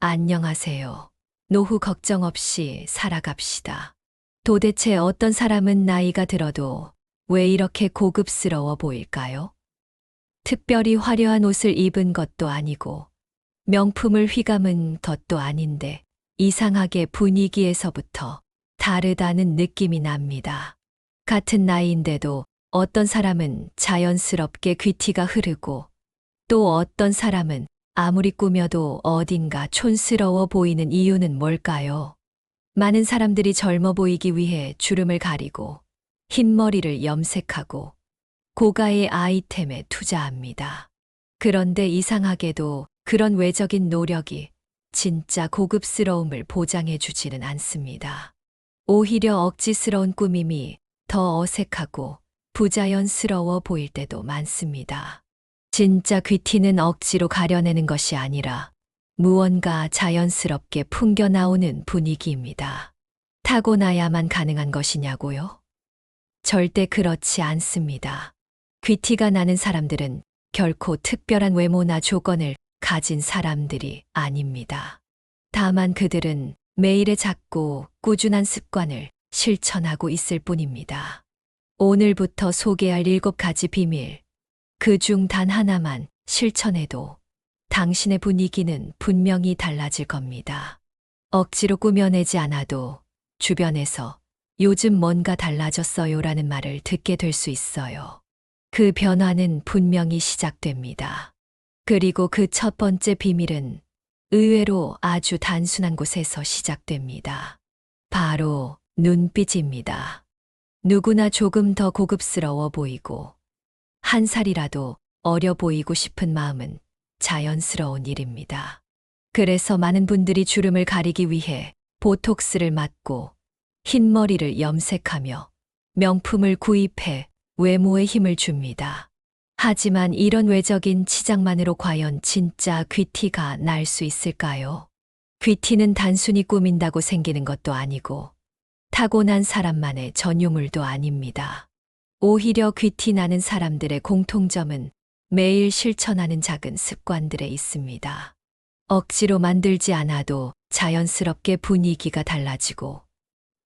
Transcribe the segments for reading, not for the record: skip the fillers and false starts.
안녕하세요. 노후 걱정 없이 살아갑시다. 도대체 어떤 사람은 나이가 들어도 왜 이렇게 고급스러워 보일까요? 특별히 화려한 옷을 입은 것도 아니고 명품을 휘감은 것도 아닌데 이상하게 분위기에서부터 다르다는 느낌이 납니다. 같은 나이인데도 어떤 사람은 자연스럽게 귀티가 흐르고 또 어떤 사람은 아무리 꾸며도 어딘가 촌스러워 보이는 이유는 뭘까요? 많은 사람들이 젊어 보이기 위해 주름을 가리고 흰머리를 염색하고 고가의 아이템에 투자합니다. 그런데 이상하게도 그런 외적인 노력이 진짜 고급스러움을 보장해 주지는 않습니다. 오히려 억지스러운 꾸밈이 더 어색하고 부자연스러워 보일 때도 많습니다. 진짜 귀티는 억지로 가려내는 것이 아니라 무언가 자연스럽게 풍겨나오는 분위기입니다. 타고나야만 가능한 것이냐고요? 절대 그렇지 않습니다. 귀티가 나는 사람들은 결코 특별한 외모나 조건을 가진 사람들이 아닙니다. 다만 그들은 매일의 작고 꾸준한 습관을 실천하고 있을 뿐입니다. 오늘부터 소개할 7가지 비밀. 그중 단 하나만 실천해도 당신의 분위기는 분명히 달라질 겁니다. 억지로 꾸며내지 않아도 주변에서 요즘 뭔가 달라졌어요라는 말을 듣게 될 수 있어요. 그 변화는 분명히 시작됩니다. 그리고 그 첫 번째 비밀은 의외로 아주 단순한 곳에서 시작됩니다. 바로 눈빛입니다. 누구나 조금 더 고급스러워 보이고 한 살이라도 어려 보이고 싶은 마음은 자연스러운 일입니다. 그래서 많은 분들이 주름을 가리기 위해 보톡스를 맞고 흰머리를 염색하며 명품을 구입해 외모에 힘을 줍니다. 하지만 이런 외적인 치장만으로 과연 진짜 귀티가 날 수 있을까요? 귀티는 단순히 꾸민다고 생기는 것도 아니고 타고난 사람만의 전유물도 아닙니다. 오히려 귀티 나는 사람들의 공통점은 매일 실천하는 작은 습관들에 있습니다. 억지로 만들지 않아도 자연스럽게 분위기가 달라지고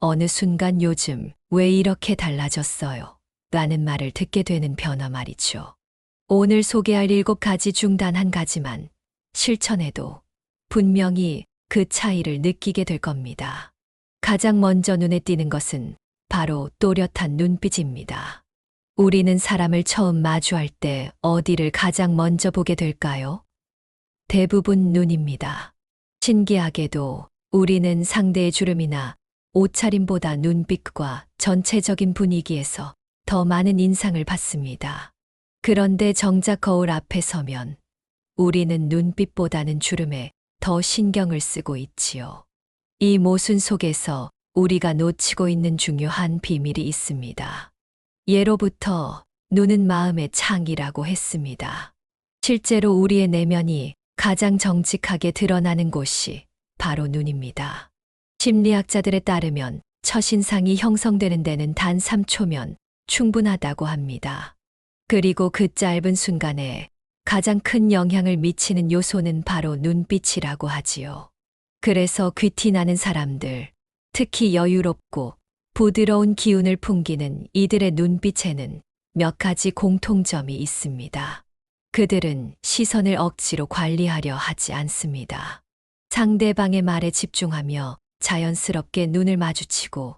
어느 순간 요즘 왜 이렇게 달라졌어요? 라는 말을 듣게 되는 변화 말이죠. 오늘 소개할 7가지 중 단 한 가지만 실천해도 분명히 그 차이를 느끼게 될 겁니다. 가장 먼저 눈에 띄는 것은 바로 또렷한 눈빛입니다. 우리는 사람을 처음 마주할 때 어디를 가장 먼저 보게 될까요? 대부분 눈입니다. 신기하게도 우리는 상대의 주름이나 옷차림보다 눈빛과 전체적인 분위기에서 더 많은 인상을 받습니다. 그런데 정작 거울 앞에 서면 우리는 눈빛보다는 주름에 더 신경을 쓰고 있지요. 이 모순 속에서 우리가 놓치고 있는 중요한 비밀이 있습니다. 예로부터 눈은 마음의 창이라고 했습니다. 실제로 우리의 내면이 가장 정직하게 드러나는 곳이 바로 눈입니다. 심리학자들에 따르면 첫인상이 형성되는 데는 단 3초면 충분하다고 합니다. 그리고 그 짧은 순간에 가장 큰 영향을 미치는 요소는 바로 눈빛이라고 하지요. 그래서 귀티 나는 사람들, 특히 여유롭고 부드러운 기운을 풍기는 이들의 눈빛에는 몇 가지 공통점이 있습니다. 그들은 시선을 억지로 관리하려 하지 않습니다. 상대방의 말에 집중하며 자연스럽게 눈을 마주치고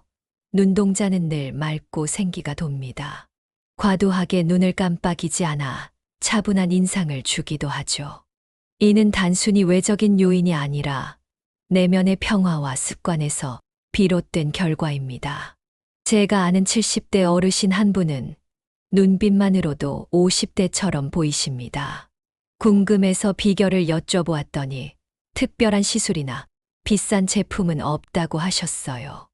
눈동자는 늘 맑고 생기가 돕니다. 과도하게 눈을 깜빡이지 않아 차분한 인상을 주기도 하죠. 이는 단순히 외적인 요인이 아니라 내면의 평화와 습관에서 비롯된 결과입니다. 제가 아는 70대 어르신 한 분은 눈빛만으로도 50대처럼 보이십니다. 궁금해서 비결을 여쭤보았더니 특별한 시술이나 비싼 제품은 없다고 하셨어요.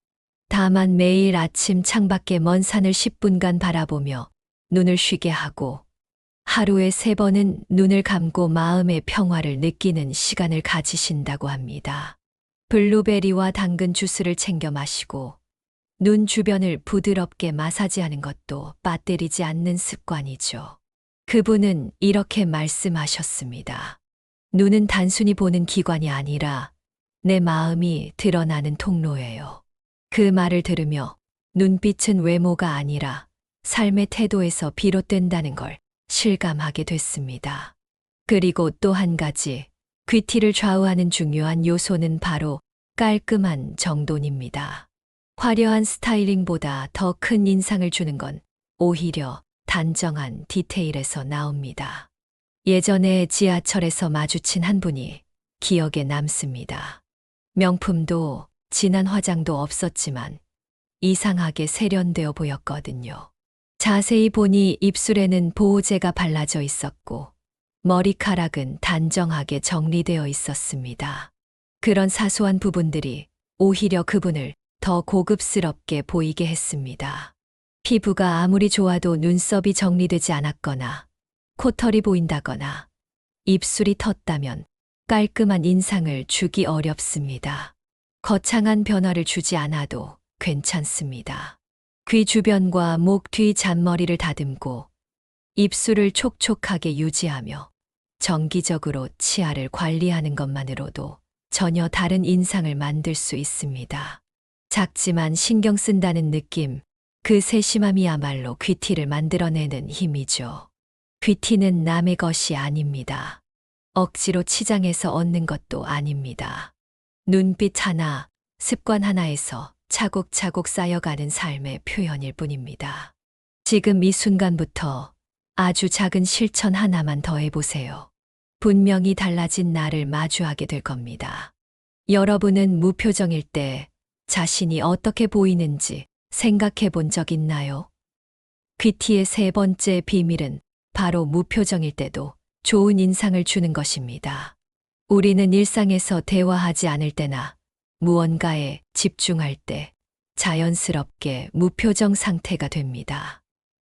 다만 매일 아침 창밖에 먼 산을 10분간 바라보며 눈을 쉬게 하고 하루에 3번은 눈을 감고 마음의 평화를 느끼는 시간을 가지신다고 합니다. 블루베리와 당근 주스를 챙겨 마시고 눈 주변을 부드럽게 마사지하는 것도 빠뜨리지 않는 습관이죠. 그분은 이렇게 말씀하셨습니다. 눈은 단순히 보는 기관이 아니라 내 마음이 드러나는 통로예요. 그 말을 들으며 눈빛은 외모가 아니라 삶의 태도에서 비롯된다는 걸 실감하게 됐습니다. 그리고 또 한 가지, 귀티를 좌우하는 중요한 요소는 바로 깔끔한 정돈입니다. 화려한 스타일링보다 더 큰 인상을 주는 건 오히려 단정한 디테일에서 나옵니다. 예전에 지하철에서 마주친 한 분이 기억에 남습니다. 명품도 진한 화장도 없었지만 이상하게 세련되어 보였거든요. 자세히 보니 입술에는 보호제가 발라져 있었고 머리카락은 단정하게 정리되어 있었습니다. 그런 사소한 부분들이 오히려 그분을 더 고급스럽게 보이게 했습니다. 피부가 아무리 좋아도 눈썹이 정리되지 않았거나 코털이 보인다거나 입술이 텄다면 깔끔한 인상을 주기 어렵습니다. 거창한 변화를 주지 않아도 괜찮습니다. 귀 주변과 목 뒤 잔머리를 다듬고 입술을 촉촉하게 유지하며 정기적으로 치아를 관리하는 것만으로도 전혀 다른 인상을 만들 수 있습니다. 작지만 신경 쓴다는 느낌, 그 세심함이야말로 귀티를 만들어내는 힘이죠. 귀티는 남의 것이 아닙니다. 억지로 치장해서 얻는 것도 아닙니다. 눈빛 하나, 습관 하나에서 차곡차곡 쌓여가는 삶의 표현일 뿐입니다. 지금 이 순간부터 아주 작은 실천 하나만 더해보세요. 분명히 달라진 나를 마주하게 될 겁니다. 여러분은 무표정일 때 자신이 어떻게 보이는지 생각해 본 적 있나요? 귀티의 세 번째 비밀은 바로 무표정일 때도 좋은 인상을 주는 것입니다. 우리는 일상에서 대화하지 않을 때나 무언가에 집중할 때 자연스럽게 무표정 상태가 됩니다.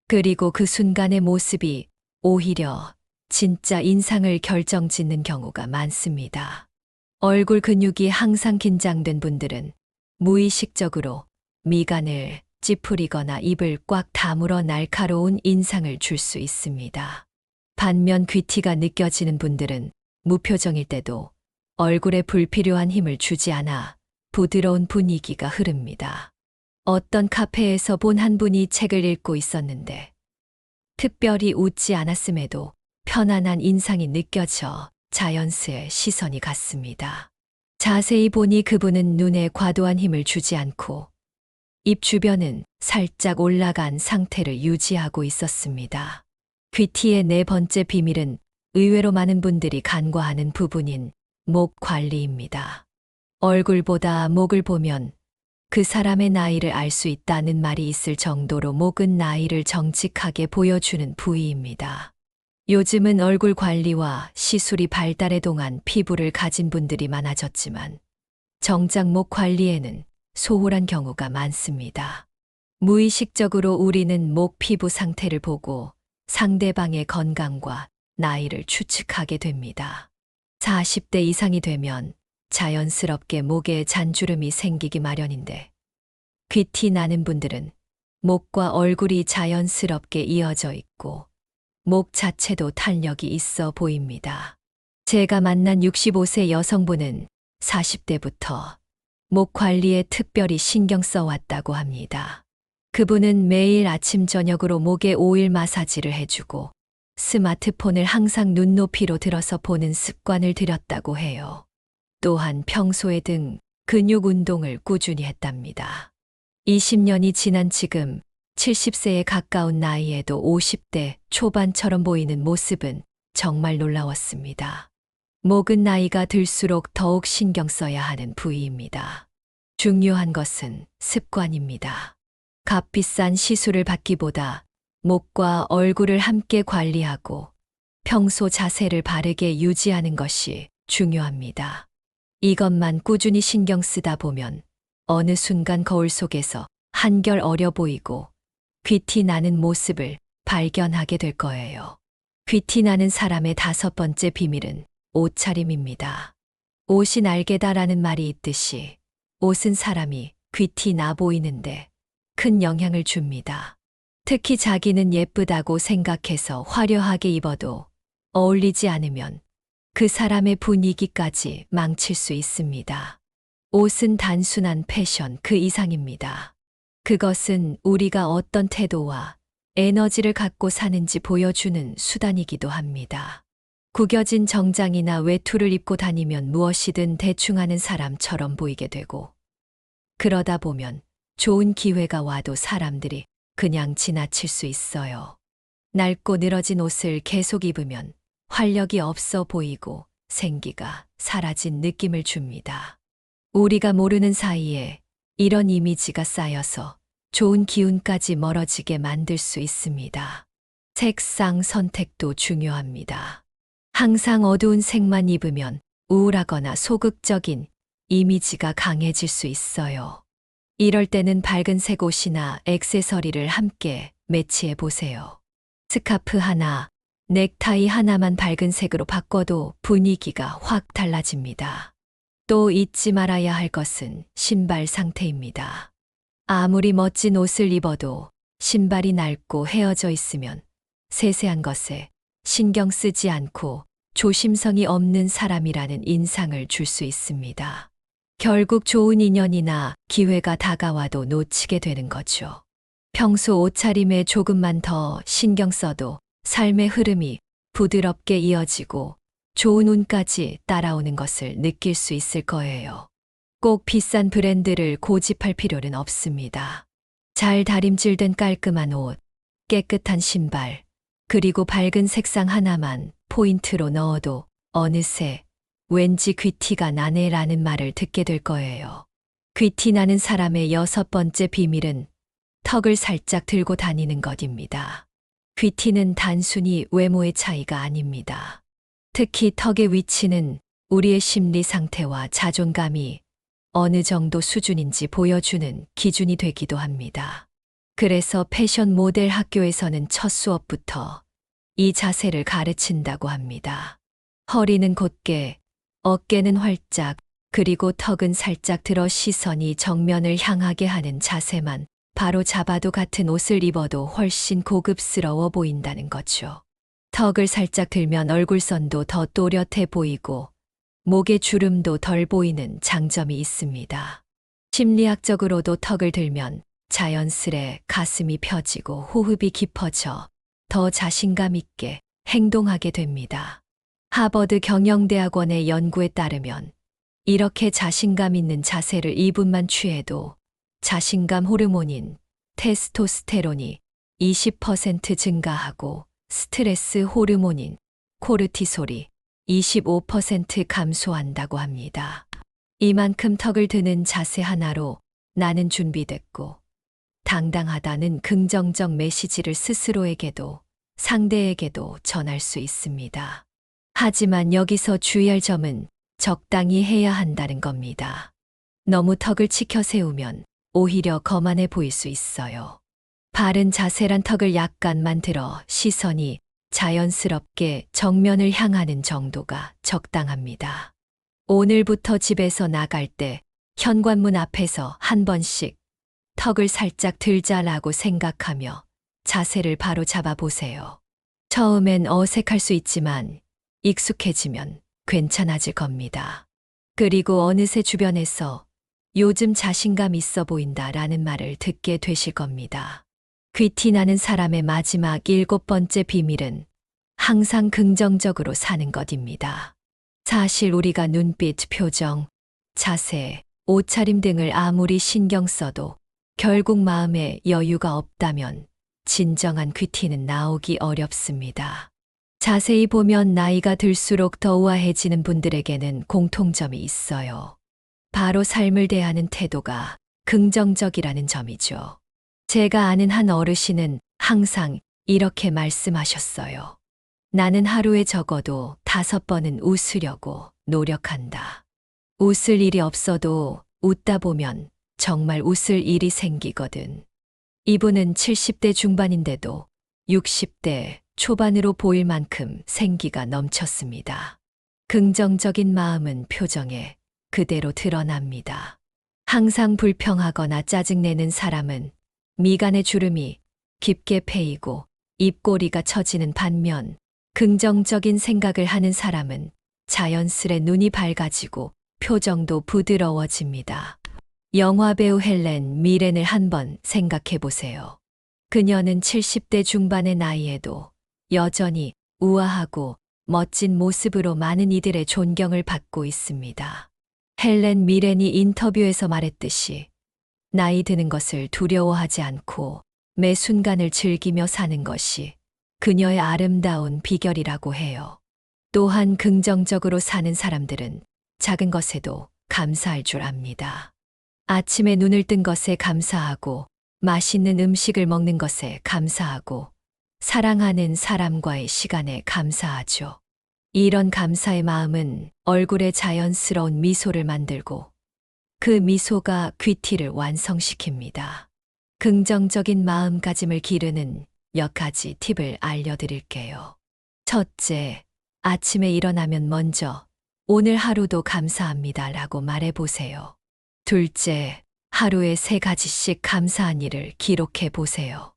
그리고 그 순간의 모습이 오히려 진짜 인상을 결정짓는 경우가 많습니다. 얼굴 근육이 항상 긴장된 분들은 무의식적으로 미간을 찌푸리거나 입을 꽉 다물어 날카로운 인상을 줄 수 있습니다. 반면 귀티가 느껴지는 분들은 무표정일 때도 얼굴에 불필요한 힘을 주지 않아 부드러운 분위기가 흐릅니다. 어떤 카페에서 본 한 분이 책을 읽고 있었는데 특별히 웃지 않았음에도 편안한 인상이 느껴져 자연스레 시선이 갔습니다. 자세히 보니 그분은 눈에 과도한 힘을 주지 않고 입 주변은 살짝 올라간 상태를 유지하고 있었습니다. 귀티의 네 번째 비밀은 의외로 많은 분들이 간과하는 부분인 목 관리입니다. 얼굴보다 목을 보면 그 사람의 나이를 알 수 있다는 말이 있을 정도로 목은 나이를 정직하게 보여주는 부위입니다. 요즘은 얼굴 관리와 시술이 발달해 동안 피부를 가진 분들이 많아졌지만 정작 목 관리에는 소홀한 경우가 많습니다. 무의식적으로 우리는 목 피부 상태를 보고 상대방의 건강과 나이를 추측하게 됩니다. 40대 이상이 되면 자연스럽게 목에 잔주름이 생기기 마련인데 귀티 나는 분들은 목과 얼굴이 자연스럽게 이어져 있고 목 자체도 탄력이 있어 보입니다. 제가 만난 65세 여성분은 40대부터 목 관리에 특별히 신경 써왔다고 합니다. 그분은 매일 아침 저녁으로 목에 오일 마사지를 해주고 스마트폰을 항상 눈높이로 들어서 보는 습관을 들였다고 해요. 또한 평소에 등 근육 운동을 꾸준히 했답니다. 20년이 지난 지금 70세에 가까운 나이에도 50대 초반처럼 보이는 모습은 정말 놀라웠습니다. 목은 나이가 들수록 더욱 신경 써야 하는 부위입니다. 중요한 것은 습관입니다. 값비싼 시술을 받기보다 목과 얼굴을 함께 관리하고 평소 자세를 바르게 유지하는 것이 중요합니다. 이것만 꾸준히 신경 쓰다 보면 어느 순간 거울 속에서 한결 어려 보이고 귀티 나는 모습을 발견하게 될 거예요. 귀티 나는 사람의 다섯 번째 비밀은 옷차림입니다. 옷이 날개다라는 말이 있듯이 옷은 사람이 귀티 나 보이는데 큰 영향을 줍니다. 특히 자기는 예쁘다고 생각해서 화려하게 입어도 어울리지 않으면 그 사람의 분위기까지 망칠 수 있습니다. 옷은 단순한 패션 그 이상입니다. 그것은 우리가 어떤 태도와 에너지를 갖고 사는지 보여주는 수단이기도 합니다. 구겨진 정장이나 외투를 입고 다니면 무엇이든 대충 하는 사람처럼 보이게 되고, 그러다 보면 좋은 기회가 와도 사람들이 그냥 지나칠 수 있어요. 낡고 늘어진 옷을 계속 입으면 활력이 없어 보이고 생기가 사라진 느낌을 줍니다. 우리가 모르는 사이에 이런 이미지가 쌓여서 좋은 기운까지 멀어지게 만들 수 있습니다. 색상 선택도 중요합니다. 항상 어두운 색만 입으면 우울하거나 소극적인 이미지가 강해질 수 있어요. 이럴 때는 밝은색 옷이나 액세서리를 함께 매치해 보세요. 스카프 하나, 넥타이 하나만 밝은색으로 바꿔도 분위기가 확 달라집니다. 또 잊지 말아야 할 것은 신발 상태입니다. 아무리 멋진 옷을 입어도 신발이 낡고 헤어져 있으면 세세한 것에 신경 쓰지 않고 조심성이 없는 사람이라는 인상을 줄 수 있습니다. 결국 좋은 인연이나 기회가 다가와도 놓치게 되는 거죠. 평소 옷차림에 조금만 더 신경 써도 삶의 흐름이 부드럽게 이어지고 좋은 운까지 따라오는 것을 느낄 수 있을 거예요. 꼭 비싼 브랜드를 고집할 필요는 없습니다. 잘 다림질된 깔끔한 옷, 깨끗한 신발, 그리고 밝은 색상 하나만 포인트로 넣어도 어느새 왠지 귀티가 나네라는 말을 듣게 될 거예요. 귀티 나는 사람의 6번째 비밀은 턱을 살짝 들고 다니는 것입니다. 귀티는 단순히 외모의 차이가 아닙니다. 특히 턱의 위치는 우리의 심리 상태와 자존감이 어느 정도 수준인지 보여주는 기준이 되기도 합니다. 그래서 패션 모델 학교에서는 첫 수업부터 이 자세를 가르친다고 합니다. 허리는 곧게, 어깨는 활짝, 그리고 턱은 살짝 들어 시선이 정면을 향하게 하는 자세만 바로 잡아도 같은 옷을 입어도 훨씬 고급스러워 보인다는 거죠. 턱을 살짝 들면 얼굴선도 더 또렷해 보이고 목의 주름도 덜 보이는 장점이 있습니다. 심리학적으로도 턱을 들면 자연스레 가슴이 펴지고 호흡이 깊어져 더 자신감 있게 행동하게 됩니다. 하버드 경영대학원의 연구에 따르면 이렇게 자신감 있는 자세를 2분만 취해도 자신감 호르몬인 테스토스테론이 20% 증가하고 스트레스 호르몬인 코르티솔이 25% 감소한다고 합니다. 이만큼 턱을 드는 자세 하나로 나는 준비됐고 당당하다는 긍정적 메시지를 스스로에게도 상대에게도 전할 수 있습니다. 하지만 여기서 주의할 점은 적당히 해야 한다는 겁니다. 너무 턱을 치켜 세우면 오히려 거만해 보일 수 있어요. 바른 자세란 턱을 약간만 들어 시선이 자연스럽게 정면을 향하는 정도가 적당합니다. 오늘부터 집에서 나갈 때 현관문 앞에서 한 번씩 턱을 살짝 들자라고 생각하며 자세를 바로 잡아보세요. 처음엔 어색할 수 있지만 익숙해지면 괜찮아질 겁니다. 그리고 어느새 주변에서 요즘 자신감 있어 보인다라는 말을 듣게 되실 겁니다. 귀티 나는 사람의 마지막 7번째 비밀은 항상 긍정적으로 사는 것입니다. 사실 우리가 눈빛, 표정, 자세, 옷차림 등을 아무리 신경 써도 결국 마음에 여유가 없다면 진정한 귀티는 나오기 어렵습니다. 자세히 보면 나이가 들수록 더 우아해지는 분들에게는 공통점이 있어요. 바로 삶을 대하는 태도가 긍정적이라는 점이죠. 제가 아는 한 어르신은 항상 이렇게 말씀하셨어요. 나는 하루에 적어도 5번은 웃으려고 노력한다. 웃을 일이 없어도 웃다 보면 정말 웃을 일이 생기거든. 이분은 70대 중반인데도 60대 초반으로 보일 만큼 생기가 넘쳤습니다. 긍정적인 마음은 표정에 그대로 드러납니다. 항상 불평하거나 짜증내는 사람은 미간의 주름이 깊게 패이고 입꼬리가 처지는 반면 긍정적인 생각을 하는 사람은 자연스레 눈이 밝아지고 표정도 부드러워집니다. 영화배우 헬렌 미렌을 한번 생각해 보세요. 그녀는 70대 중반의 나이에도 여전히 우아하고 멋진 모습으로 많은 이들의 존경을 받고 있습니다. 헬렌 미렌이 인터뷰에서 말했듯이 나이 드는 것을 두려워하지 않고 매 순간을 즐기며 사는 것이 그녀의 아름다운 비결이라고 해요. 또한 긍정적으로 사는 사람들은 작은 것에도 감사할 줄 압니다. 아침에 눈을 뜬 것에 감사하고 맛있는 음식을 먹는 것에 감사하고 사랑하는 사람과의 시간에 감사하죠. 이런 감사의 마음은 얼굴에 자연스러운 미소를 만들고 그 미소가 귀티를 완성시킵니다. 긍정적인 마음가짐을 기르는 몇 가지 팁을 알려드릴게요. 첫째, 아침에 일어나면 먼저 오늘 하루도 감사합니다 라고 말해보세요. 둘째, 하루에 3가지씩 감사한 일을 기록해 보세요.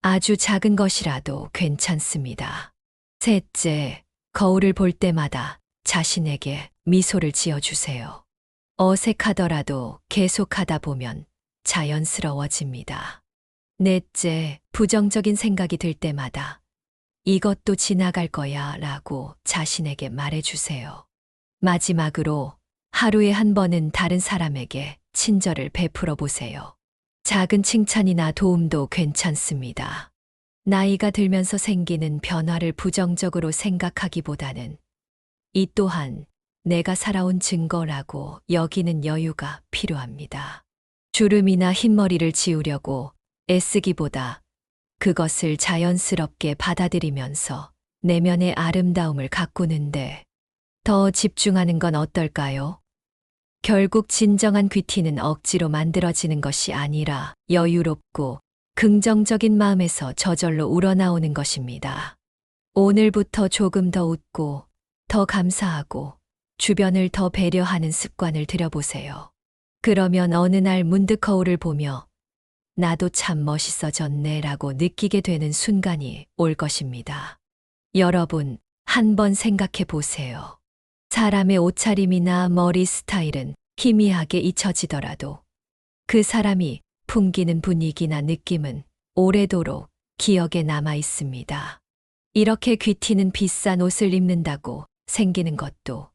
아주 작은 것이라도 괜찮습니다. 셋째, 거울을 볼 때마다 자신에게 미소를 지어주세요. 어색하더라도 계속하다 보면 자연스러워집니다. 넷째, 부정적인 생각이 들 때마다 이것도 지나갈 거야 라고 자신에게 말해주세요. 마지막으로 하루에 한 번은 다른 사람에게 친절을 베풀어 보세요. 작은 칭찬이나 도움도 괜찮습니다. 나이가 들면서 생기는 변화를 부정적으로 생각하기보다는 이 또한 내가 살아온 증거라고 여기는 여유가 필요합니다. 주름이나 흰머리를 지우려고 애쓰기보다 그것을 자연스럽게 받아들이면서 내면의 아름다움을 가꾸는데 더 집중하는 건 어떨까요? 결국 진정한 귀티는 억지로 만들어지는 것이 아니라 여유롭고 긍정적인 마음에서 저절로 우러나오는 것입니다. 오늘부터 조금 더 웃고 더 감사하고 주변을 더 배려하는 습관을 들여보세요. 그러면 어느 날 문득 거울을 보며 나도 참 멋있어졌네 라고 느끼게 되는 순간이 올 것입니다. 여러분, 한번 생각해 보세요. 사람의 옷차림이나 머리 스타일은 희미하게 잊혀지더라도 그 사람이 풍기는 분위기나 느낌은 오래도록 기억에 남아 있습니다. 이렇게 귀티는 비싼 옷을 입는다고 생기는 것도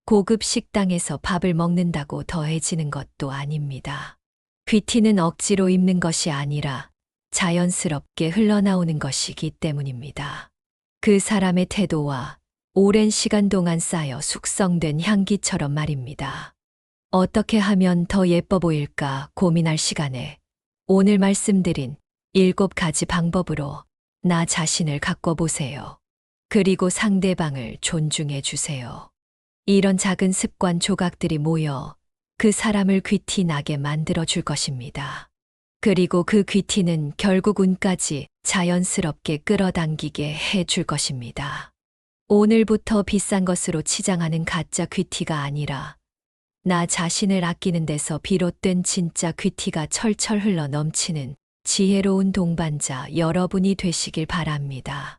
고급 식당에서 밥을 먹는다고 더해지는 것도 아닙니다. 귀티는 억지로 입는 것이 아니라 자연스럽게 흘러나오는 것이기 때문입니다. 그 사람의 태도와 오랜 시간 동안 쌓여 숙성된 향기처럼 말입니다. 어떻게 하면 더 예뻐 보일까 고민할 시간에 오늘 말씀드린 7가지 방법으로 나 자신을 가꿔보세요. 그리고 상대방을 존중해 주세요. 이런 작은 습관 조각들이 모여 그 사람을 귀티 나게 만들어 줄 것입니다. 그리고 그 귀티는 결국 운까지 자연스럽게 끌어당기게 해 줄 것입니다. 오늘부터 비싼 것으로 치장하는 가짜 귀티가 아니라 나 자신을 아끼는 데서 비롯된 진짜 귀티가 철철 흘러 넘치는 지혜로운 동반자 여러분이 되시길 바랍니다.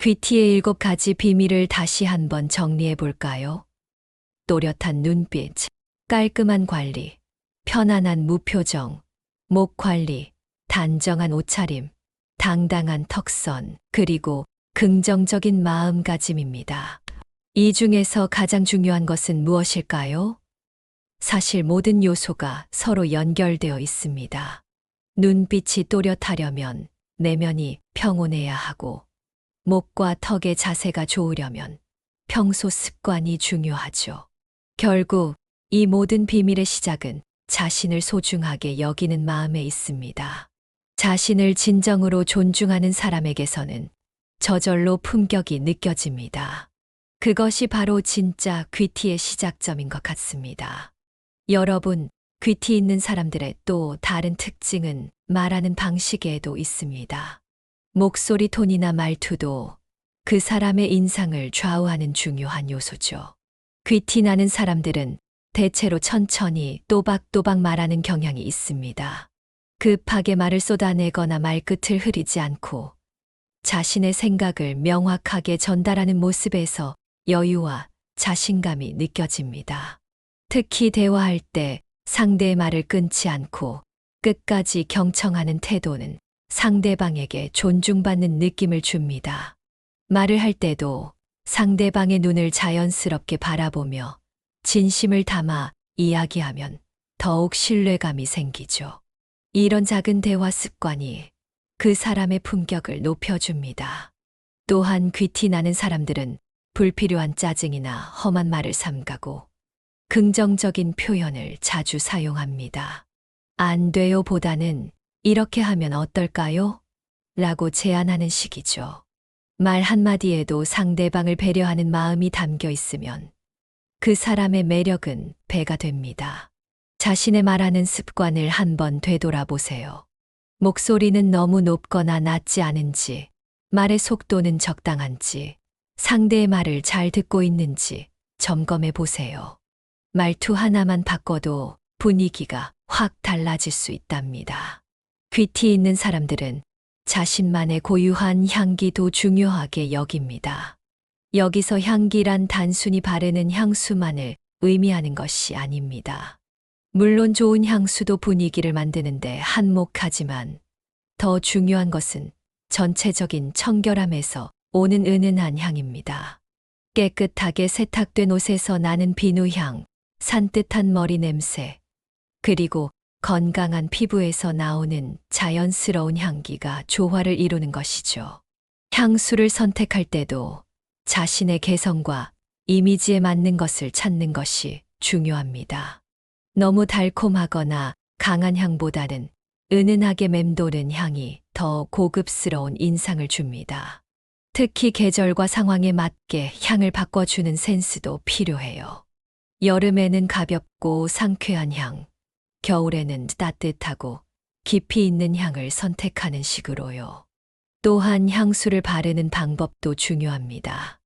귀티의 7가지 비밀을 다시 한번 정리해 볼까요? 또렷한 눈빛, 깔끔한 관리, 편안한 무표정, 목 관리, 단정한 옷차림, 당당한 턱선, 그리고 긍정적인 마음가짐입니다. 이 중에서 가장 중요한 것은 무엇일까요? 사실 모든 요소가 서로 연결되어 있습니다. 눈빛이 또렷하려면 내면이 평온해야 하고, 목과 턱의 자세가 좋으려면 평소 습관이 중요하죠. 결국 이 모든 비밀의 시작은 자신을 소중하게 여기는 마음에 있습니다. 자신을 진정으로 존중하는 사람에게서는 저절로 품격이 느껴집니다. 그것이 바로 진짜 귀티의 시작점인 것 같습니다. 여러분, 귀티 있는 사람들의 또 다른 특징은 말하는 방식에도 있습니다. 목소리 톤이나 말투도 그 사람의 인상을 좌우하는 중요한 요소죠. 귀티 나는 사람들은 대체로 천천히 또박또박 말하는 경향이 있습니다. 급하게 말을 쏟아내거나 말끝을 흐리지 않고 자신의 생각을 명확하게 전달하는 모습에서 여유와 자신감이 느껴집니다. 특히 대화할 때 상대의 말을 끊지 않고 끝까지 경청하는 태도는 상대방에게 존중받는 느낌을 줍니다. 말을 할 때도 상대방의 눈을 자연스럽게 바라보며 진심을 담아 이야기하면 더욱 신뢰감이 생기죠. 이런 작은 대화 습관이 그 사람의 품격을 높여줍니다. 또한 귀티 나는 사람들은 불필요한 짜증이나 험한 말을 삼가고 긍정적인 표현을 자주 사용합니다. 안 돼요 보다는 이렇게 하면 어떨까요? 라고 제안하는 식이죠. 말 한마디에도 상대방을 배려하는 마음이 담겨 있으면 그 사람의 매력은 배가 됩니다. 자신의 말하는 습관을 한번 되돌아보세요. 목소리는 너무 높거나 낮지 않은지, 말의 속도는 적당한지, 상대의 말을 잘 듣고 있는지 점검해 보세요. 말투 하나만 바꿔도 분위기가 확 달라질 수 있답니다. 귀티 있는 사람들은 자신만의 고유한 향기도 중요하게 여깁니다. 여기서 향기란 단순히 바르는 향수만을 의미하는 것이 아닙니다. 물론 좋은 향수도 분위기를 만드는데 한몫하지만 더 중요한 것은 전체적인 청결함에서 오는 은은한 향입니다. 깨끗하게 세탁된 옷에서 나는 비누향, 산뜻한 머리 냄새, 그리고 건강한 피부에서 나오는 자연스러운 향기가 조화를 이루는 것이죠. 향수를 선택할 때도 자신의 개성과 이미지에 맞는 것을 찾는 것이 중요합니다. 너무 달콤하거나 강한 향보다는 은은하게 맴도는 향이 더 고급스러운 인상을 줍니다. 특히 계절과 상황에 맞게 향을 바꿔주는 센스도 필요해요. 여름에는 가볍고 상쾌한 향, 겨울에는 따뜻하고 깊이 있는 향을 선택하는 식으로요. 또한 향수를 바르는 방법도 중요합니다.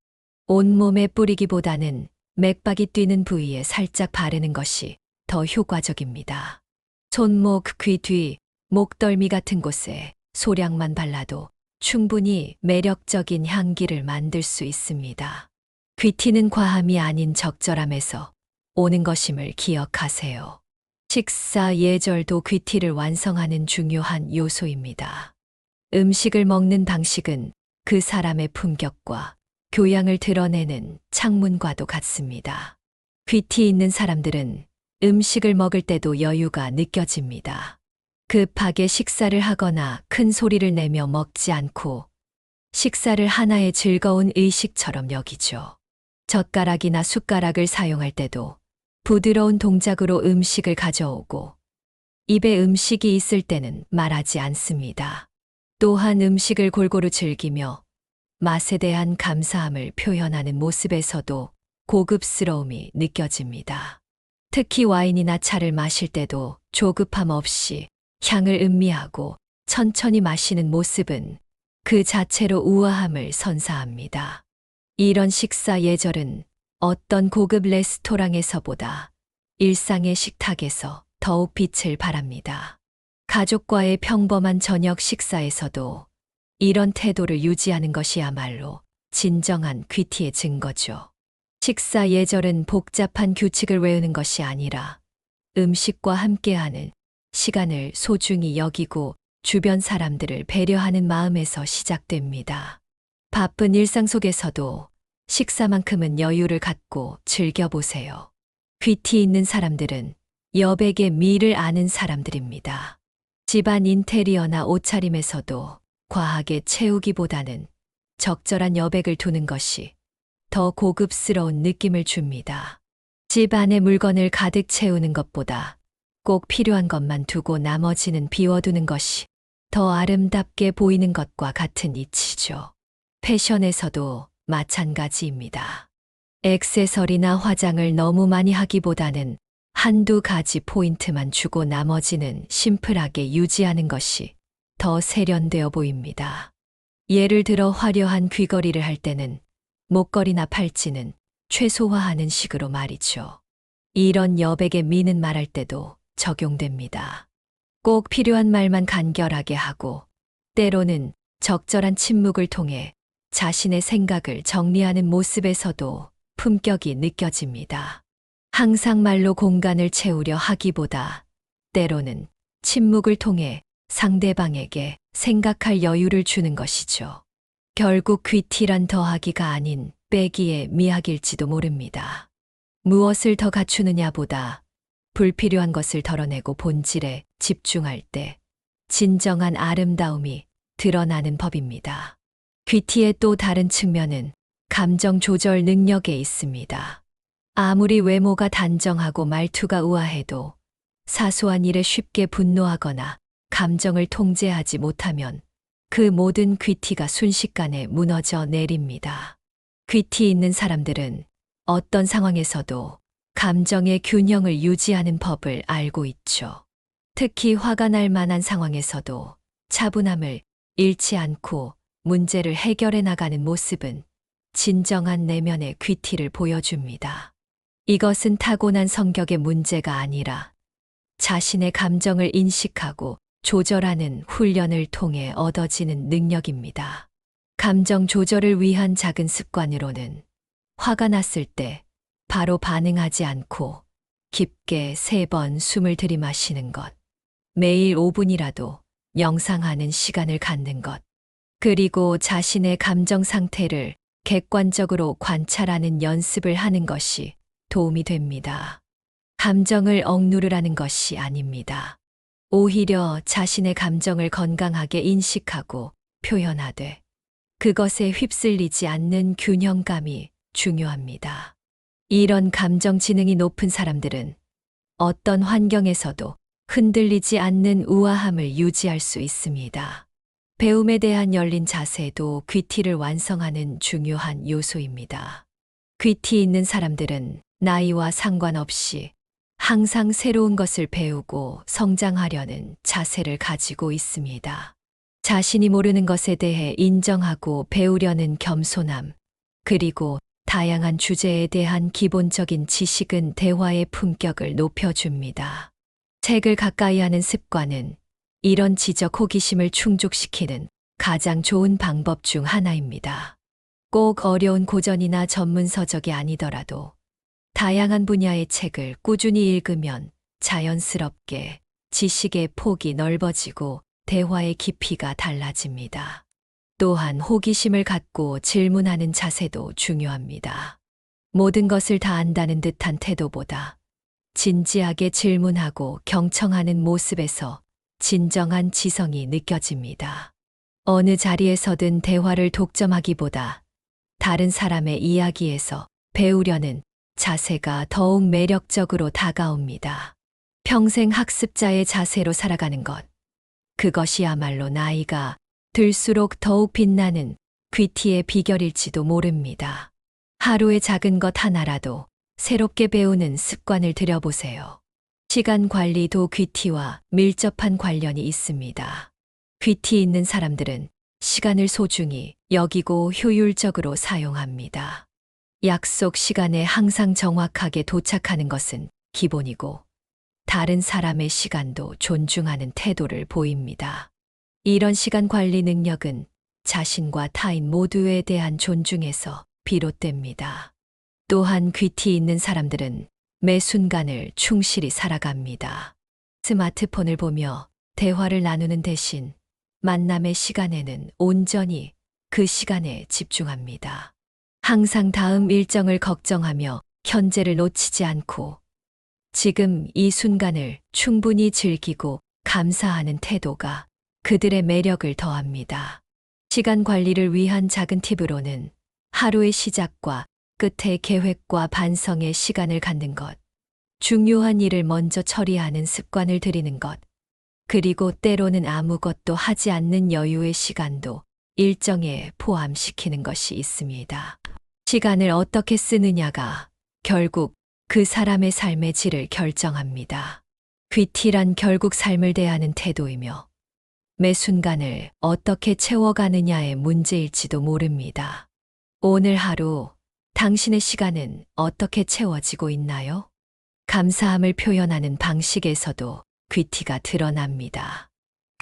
온몸에 뿌리기보다는 맥박이 뛰는 부위에 살짝 바르는 것이 더 효과적입니다. 손목, 귀 뒤, 목덜미 같은 곳에 소량만 발라도 충분히 매력적인 향기를 만들 수 있습니다. 귀티는 과함이 아닌 적절함에서 오는 것임을 기억하세요. 식사 예절도 귀티를 완성하는 중요한 요소입니다. 음식을 먹는 방식은 그 사람의 품격과 교양을 드러내는 창문과도 같습니다. 귀티 있는 사람들은 음식을 먹을 때도 여유가 느껴집니다. 급하게 식사를 하거나 큰 소리를 내며 먹지 않고 식사를 하나의 즐거운 의식처럼 여기죠. 젓가락이나 숟가락을 사용할 때도 부드러운 동작으로 음식을 가져오고 입에 음식이 있을 때는 말하지 않습니다. 또한 음식을 골고루 즐기며 맛에 대한 감사함을 표현하는 모습에서도 고급스러움이 느껴집니다. 특히 와인이나 차를 마실 때도 조급함 없이 향을 음미하고 천천히 마시는 모습은 그 자체로 우아함을 선사합니다. 이런 식사 예절은 어떤 고급 레스토랑에서보다 일상의 식탁에서 더욱 빛을 발합니다. 가족과의 평범한 저녁 식사에서도 이런 태도를 유지하는 것이야말로 진정한 귀티의 증거죠. 식사 예절은 복잡한 규칙을 외우는 것이 아니라 음식과 함께하는 시간을 소중히 여기고 주변 사람들을 배려하는 마음에서 시작됩니다. 바쁜 일상 속에서도 식사만큼은 여유를 갖고 즐겨보세요. 귀티 있는 사람들은 여백의 미를 아는 사람들입니다. 집안 인테리어나 옷차림에서도 과하게 채우기보다는 적절한 여백을 두는 것이 더 고급스러운 느낌을 줍니다. 집 안에 물건을 가득 채우는 것보다 꼭 필요한 것만 두고 나머지는 비워두는 것이 더 아름답게 보이는 것과 같은 이치죠. 패션에서도 마찬가지입니다. 액세서리나 화장을 너무 많이 하기보다는 한두 가지 포인트만 주고 나머지는 심플하게 유지하는 것이 더 세련되어 보입니다. 예를 들어 화려한 귀걸이를 할 때는 목걸이나 팔찌는 최소화하는 식으로 말이죠. 이런 여백의 미는 말할 때도 적용됩니다. 꼭 필요한 말만 간결하게 하고 때로는 적절한 침묵을 통해 자신의 생각을 정리하는 모습에서도 품격이 느껴집니다. 항상 말로 공간을 채우려 하기보다 때로는 침묵을 통해 상대방에게 생각할 여유를 주는 것이죠. 결국 귀티란 더하기가 아닌 빼기의 미학일지도 모릅니다. 무엇을 더 갖추느냐보다 불필요한 것을 덜어내고 본질에 집중할 때 진정한 아름다움이 드러나는 법입니다. 귀티의 또 다른 측면은 감정 조절 능력에 있습니다. 아무리 외모가 단정하고 말투가 우아해도 사소한 일에 쉽게 분노하거나 감정을 통제하지 못하면 그 모든 귀티가 순식간에 무너져 내립니다. 귀티 있는 사람들은 어떤 상황에서도 감정의 균형을 유지하는 법을 알고 있죠. 특히 화가 날 만한 상황에서도 차분함을 잃지 않고 문제를 해결해 나가는 모습은 진정한 내면의 귀티를 보여줍니다. 이것은 타고난 성격의 문제가 아니라 자신의 감정을 인식하고 조절하는 훈련을 통해 얻어지는 능력입니다. 감정 조절을 위한 작은 습관으로는 화가 났을 때 바로 반응하지 않고 깊게 3번 숨을 들이마시는 것, 매일 5분이라도 명상하는 시간을 갖는 것, 그리고 자신의 감정 상태를 객관적으로 관찰하는 연습을 하는 것이 도움이 됩니다. 감정을 억누르라는 것이 아닙니다. 오히려 자신의 감정을 건강하게 인식하고 표현하되 그것에 휩쓸리지 않는 균형감이 중요합니다. 이런 감정 지능이 높은 사람들은 어떤 환경에서도 흔들리지 않는 우아함을 유지할 수 있습니다. 배움에 대한 열린 자세도 귀티를 완성하는 중요한 요소입니다. 귀티 있는 사람들은 나이와 상관없이 항상 새로운 것을 배우고 성장하려는 자세를 가지고 있습니다. 자신이 모르는 것에 대해 인정하고 배우려는 겸손함, 그리고 다양한 주제에 대한 기본적인 지식은 대화의 품격을 높여줍니다. 책을 가까이 하는 습관은 이런 지적 호기심을 충족시키는 가장 좋은 방법 중 하나입니다. 꼭 어려운 고전이나 전문 서적이 아니더라도 다양한 분야의 책을 꾸준히 읽으면 자연스럽게 지식의 폭이 넓어지고 대화의 깊이가 달라집니다. 또한 호기심을 갖고 질문하는 자세도 중요합니다. 모든 것을 다 안다는 듯한 태도보다 진지하게 질문하고 경청하는 모습에서 진정한 지성이 느껴집니다. 어느 자리에서든 대화를 독점하기보다 다른 사람의 이야기에서 배우려는 자세가 더욱 매력적으로 다가옵니다. 평생 학습자의 자세로 살아가는 것. 그것이야말로 나이가 들수록 더욱 빛나는 귀티의 비결일지도 모릅니다. 하루의 작은 것 하나라도 새롭게 배우는 습관을 들여보세요. 시간 관리도 귀티와 밀접한 관련이 있습니다. 귀티 있는 사람들은 시간을 소중히 여기고 효율적으로 사용합니다. 약속 시간에 항상 정확하게 도착하는 것은 기본이고 다른 사람의 시간도 존중하는 태도를 보입니다. 이런 시간 관리 능력은 자신과 타인 모두에 대한 존중에서 비롯됩니다. 또한 귀티 있는 사람들은 매 순간을 충실히 살아갑니다. 스마트폰을 보며 대화를 나누는 대신 만남의 시간에는 온전히 그 시간에 집중합니다. 항상 다음 일정을 걱정하며 현재를 놓치지 않고 지금 이 순간을 충분히 즐기고 감사하는 태도가 그들의 매력을 더합니다. 시간 관리를 위한 작은 팁으로는 하루의 시작과 끝에 계획과 반성의 시간을 갖는 것, 중요한 일을 먼저 처리하는 습관을 들이는 것, 그리고 때로는 아무것도 하지 않는 여유의 시간도 일정에 포함시키는 것이 있습니다. 시간을 어떻게 쓰느냐가 결국 그 사람의 삶의 질을 결정합니다. 귀티란 결국 삶을 대하는 태도이며 매 순간을 어떻게 채워가느냐의 문제일지도 모릅니다. 오늘 하루 당신의 시간은 어떻게 채워지고 있나요? 감사함을 표현하는 방식에서도 귀티가 드러납니다.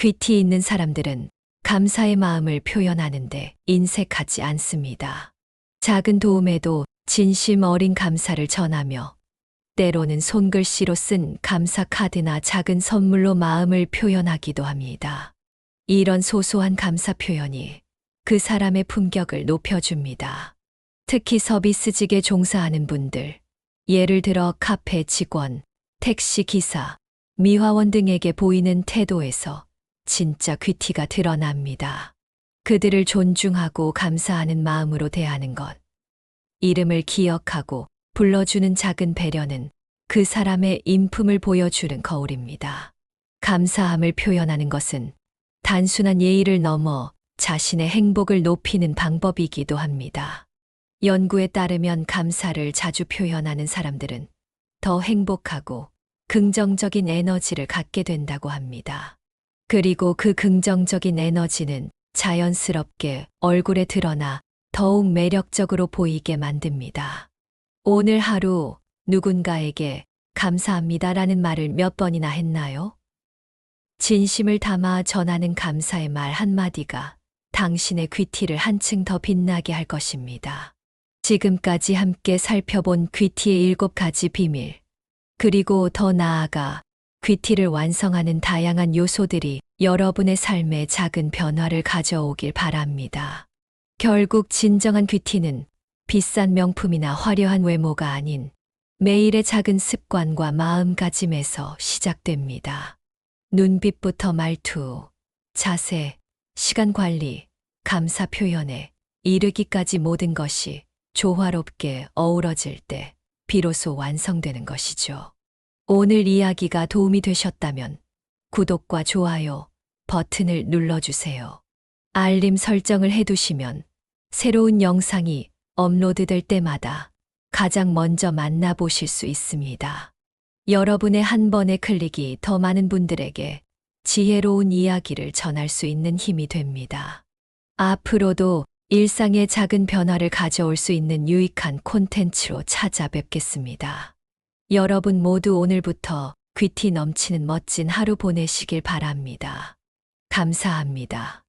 귀티 있는 사람들은 감사의 마음을 표현하는데 인색하지 않습니다. 작은 도움에도 진심 어린 감사를 전하며 때로는 손글씨로 쓴 감사 카드나 작은 선물로 마음을 표현하기도 합니다. 이런 소소한 감사 표현이 그 사람의 품격을 높여줍니다. 특히 서비스직에 종사하는 분들, 예를 들어 카페 직원, 택시 기사, 미화원 등에게 보이는 태도에서 진짜 귀티가 드러납니다. 그들을 존중하고 감사하는 마음으로 대하는 것. 이름을 기억하고 불러주는 작은 배려는 그 사람의 인품을 보여주는 거울입니다. 감사함을 표현하는 것은 단순한 예의를 넘어 자신의 행복을 높이는 방법이기도 합니다. 연구에 따르면 감사를 자주 표현하는 사람들은 더 행복하고 긍정적인 에너지를 갖게 된다고 합니다. 그리고 그 긍정적인 에너지는 자연스럽게 얼굴에 드러나 더욱 매력적으로 보이게 만듭니다. 오늘 하루 누군가에게 감사합니다라는 말을 몇 번이나 했나요? 진심을 담아 전하는 감사의 말 한마디가 당신의 귀티를 한층 더 빛나게 할 것입니다. 지금까지 함께 살펴본 귀티의 7가지 비밀, 그리고 더 나아가 귀티를 완성하는 다양한 요소들이 여러분의 삶에 작은 변화를 가져오길 바랍니다. 결국 진정한 귀티는 비싼 명품이나 화려한 외모가 아닌 매일의 작은 습관과 마음가짐에서 시작됩니다. 눈빛부터 말투, 자세, 시간 관리, 감사 표현에 이르기까지 모든 것이 조화롭게 어우러질 때 비로소 완성되는 것이죠. 오늘 이야기가 도움이 되셨다면 구독과 좋아요 버튼을 눌러주세요. 알림 설정을 해두시면 새로운 영상이 업로드될 때마다 가장 먼저 만나보실 수 있습니다. 여러분의 한 번의 클릭이 더 많은 분들에게 지혜로운 이야기를 전할 수 있는 힘이 됩니다. 앞으로도 일상의 작은 변화를 가져올 수 있는 유익한 콘텐츠로 찾아뵙겠습니다. 여러분 모두 오늘부터 귀티 넘치는 멋진 하루 보내시길 바랍니다. 감사합니다.